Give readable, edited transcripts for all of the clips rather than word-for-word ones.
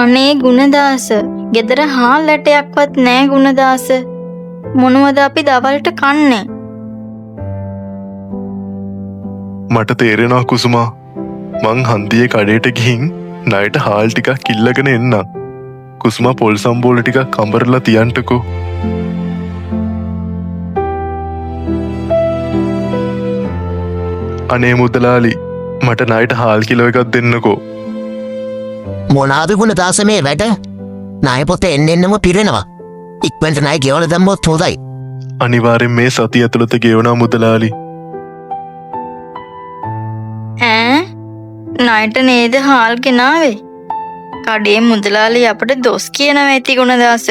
අනේ ගුණදාස, ගෙදර හාල් ඇටයක්වත් නෑ ගුණදාස. මොනවද අපි දවල්ට කන්නේ? මට තේරෙනවා කුසුමා. මං හන්දියේ කඩේට ගිහින් ණයට හාල් ටිකක් ඉල්ලගෙන එන්නම්. කුසුමා පොල් සම්බෝල ටිකක් කඹරලා තියන්ටකෝ. අනේ මුදලාලි, මට ණයට හාල් කිලෝ එකක් දෙන්නකෝ. මොනාද ගුණදාස මේ වැඩ? ණය පොතේ එන්නෙන්නම පිරෙනවා. ඉක්මනට ණය ගෙවලා දැම්මොත් හොඳයි. අනිවාර්යෙන් මේ සතිය ඇතුළත ගෙවනා මුදලාලි. ණයට නේද හාල් ගෙනාවේ? කඩේ මුදලාලි අපට දොස් කියනවා ඇති ගුණදාස.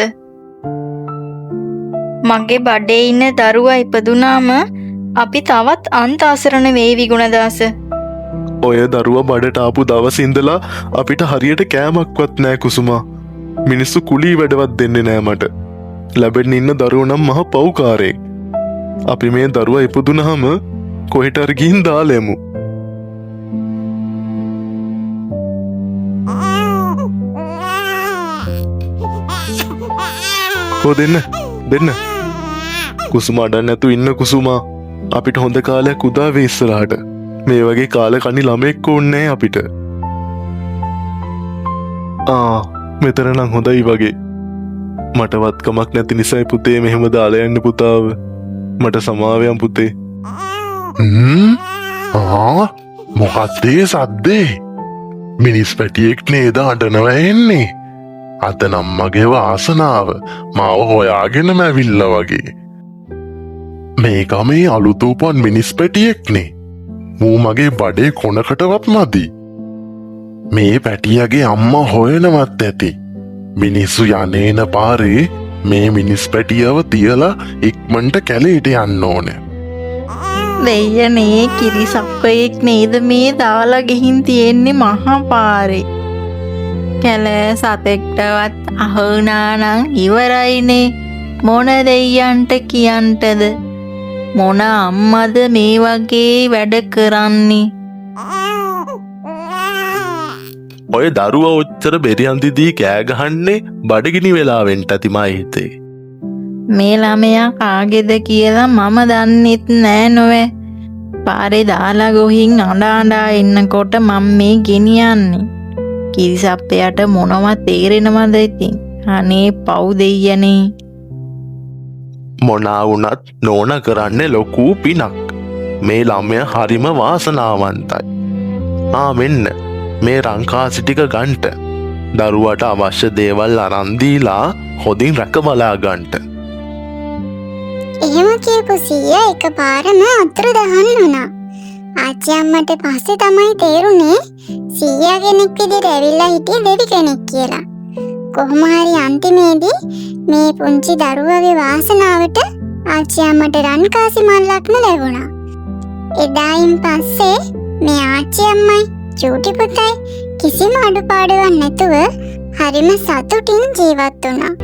මගේ බඩේ ඉන්න දරුවා ඉපදුනාම අපි තවත් අන්තාසරණ වේවි ගුණදාස. ඔය දරුවා බඩට ආපු දවස් ඉඳලා අපිට හරියට කෑමක්වත් නෑ කුසුමා. මිනිස්සු කුලී වැඩවත් දෙන්නේ නෑ මට. ලැබෙන්න ඉන්න දරුවෝ නම් මහ පව්කාරයෙක්. අපි මේ දරුවා ඉපදුනහම කොහෙට හරි ගිහින් දාලෙමු. දෙන්න කුසුමා අඩන්න නැතු ඉන්න කුසුමා. අපිට හොඳ කාලයක් උදා වේ ඉස්සරහට. මේ වගේ කාල කණි ළමෙක් ඕන්නේ අපිට. මෙතන නම් හොඳයි වගේ. මට වත්කමක් නැති නිසායි පුතේ මෙහෙම දාලා යන්න පුතාව. මට සමාවයන් පුතේ. මොකක්ද ඒ සද්දේ? මිනිස් පැටියෙක් නේද අඬනවා එන්නේ? අත නම් මගේ වාසනාව මාව හොයාගෙනම ඇවිල්ලා වගේ. මේක මේ අලුත උපන් මිනිස් පැටියෙක්නේ. මූ මගේ බඩේ කොනකටවත් මදි. මේ පැටියගේ අම්මා හොයනවත් ඇති. මිනිස්සු යන්නේන පාරේ මේ මිනිස් පැටියව තියලා ඉක්මනට කැලේට යන්න ඕන. දෙයනේ කිරිසප්පයෙක් නේද මේ දාලා ගිහින් තියෙන්නේ මහා පාරේ. කැලේ සතෙක්ටවත් අහුණානම් ඉවරයිනේ. මොන දෙයයන්ට කියන්ටද? මොන අම්මද මේ වගේ වැඩ කරන්නේ? ඔය දරුවා ඔච්චර බෙරියන්දිදී කෑ ගහන්නේ බඩගිනි වෙලාවෙන්ට ඇති මා හිතේ. මේ ළමයා කාගේද කියලා මම දන්නෙත් නෑ නොවේ. පාරේ දාලා ගොහින් අඬා එන්නකොට මම මේ ගෙනියන්නේ. කිරිසප්පයට මොනවත් තේරෙනවද ඉතින්? අනේ පව් දෙයියනේ. මොනා වුණත් නෝන කරන්නේ ලොකු පිනක්. මේ ළමයා හරිම වාසනාවන්තයි. මෙන්න මේ රංකාසි ටික ගන්ට. දරුවට අවශ්‍ය දේවල් අරන් දීලා හොඳින් රැක බලා ගන්ට. එහෙම කියපු සීයා එකපාරම අතුරුදහන් වුණා. ආච්චි අම්මට පස්සේ තමයි තේරුනේ සීයා කෙනෙක් විදිහට ඇවිල්ලා හිටියේ දෙවි කෙනෙක් කියලා. කොහොම හරි අන්තිමේදී මේ පුංචි දරුවගේ වාසනාවට ආච්චි අම්මට රන්කාසි මල්ලක්ම ලැබුණා. එදායින් පස්සේ මේ ආච්චි අම්මයි චූටි පුතයි කිසිම අඩුපාඩුවක් නැතුව හරිම සතුටින් ජීවත් වුණා.